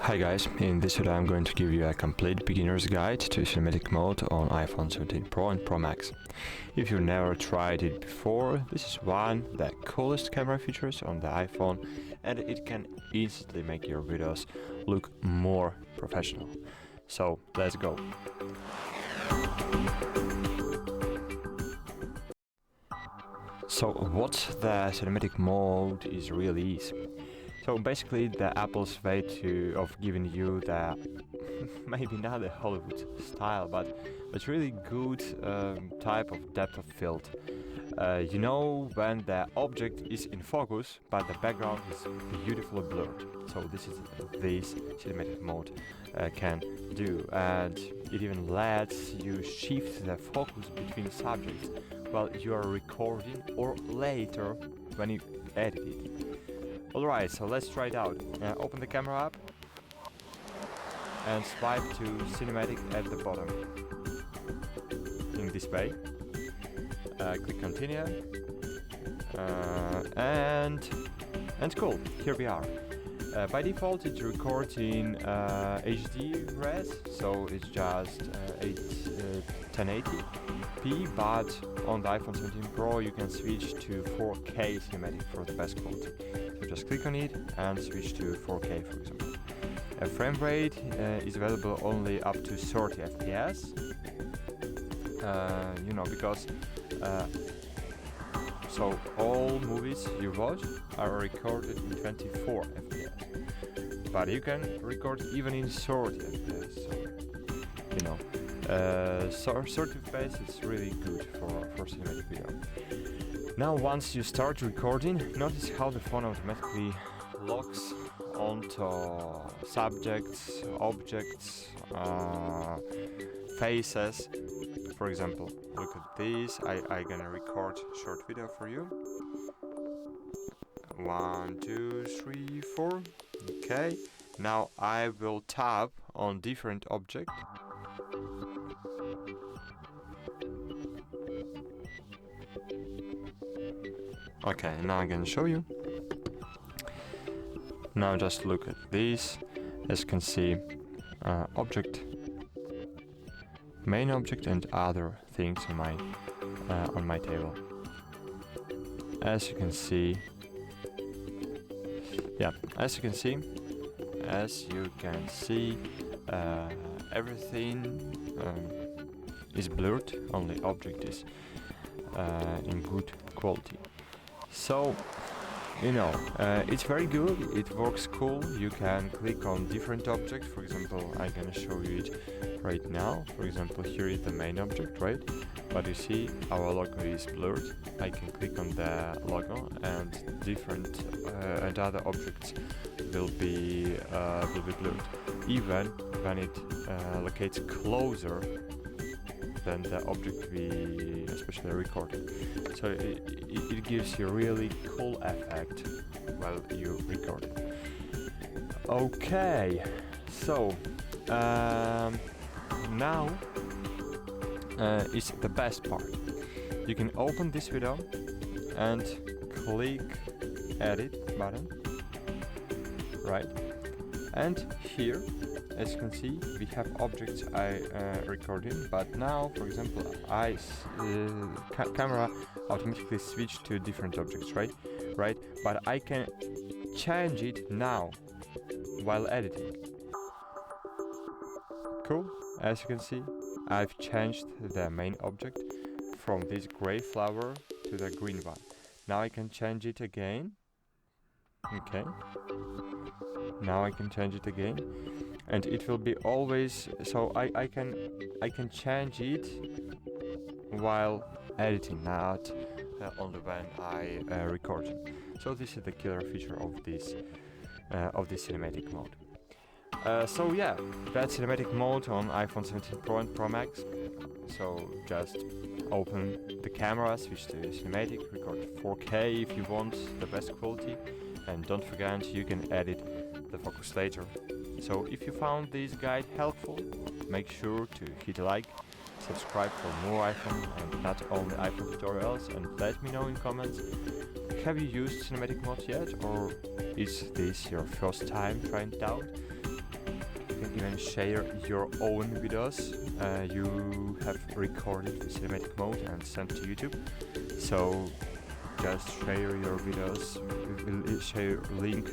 Hi guys, in this video I'm going to give you a complete beginner's guide to cinematic mode on iPhone 17 Pro and Pro Max. If you've never tried it before, this is one of the coolest camera features on the iPhone, and it can instantly make your videos look more professional. So let's go. So what the cinematic mode is really is. So basically the Apple's way of giving you the maybe not the Hollywood style, but really good type of depth of field. You know when the object is in focus but the background is beautifully blurred. So this is this cinematic mode can do, and it even lets you shift the focus between subjects while you are recording or later when you edit it. Alright, so let's try it out. Open the camera app and swipe to cinematic at the bottom in this way. Click continue and cool, here we are. By default it records in HD res, so it's just 1080p, but on the iPhone 17 Pro you can switch to 4K cinematic for the best quality. So just click on it and switch to 4K, for example. Frame rate is available only up to 30 FPS. You know, because so all movies you watch are recorded in 24 FPS, but you can record even in 30 FPS. So you know, 30 FPS is really good for cinematic video. Now once you start recording, notice how the phone automatically locks onto subjects, objects, faces. For example, look at this. I gonna record short video for you. 1, 2, 3, 4. Okay. Now I will tap on different object. Okay, now I'm gonna show you. Now just look at this. As you can see, object, main object, and other things on my table. As you can see, everything is blurred. Only object is in good quality. So, you know, it's very good, it works cool. You can click on different objects. For example, I'm gonna show you it right now. For example, here is the main object, right? But you see our logo is blurred. I can click on the logo and different and other objects will be blurred, even when it locates closer than the object we especially recorded. So it gives you really cool effect while you record it. Okay, so now is the best part. You can open this video and click edit button, right? And here, as you can see, we have objects I recording, but now, for example, camera automatically switch to different objects, right? But I can change it now while editing. Cool. As you can see, I've changed the main object from this gray flower to the green one. Now I can change it again. Okay. Now I can change it again, and it will be always. So I can change it while editing, not only when I record. So this is the killer feature of this cinematic mode. So yeah, that's cinematic mode on iPhone 17 Pro and Pro Max. So just open the camera, switch to cinematic, record 4K if you want the best quality, and don't forget you can edit the focus later. So if you found this guide helpful, make sure to hit a like, subscribe for more iPhone and not only iPhone tutorials, and let me know in comments, have you used cinematic mode yet, or is this your first time trying it out? You can even share your own videos you have recorded in cinematic mode and sent to YouTube. So just share your videos. We will share a link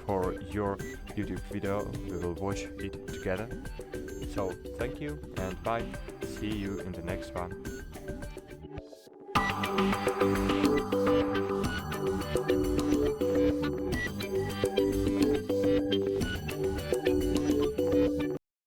for your YouTube video. We will watch it together. So thank you and bye. See you in the next one.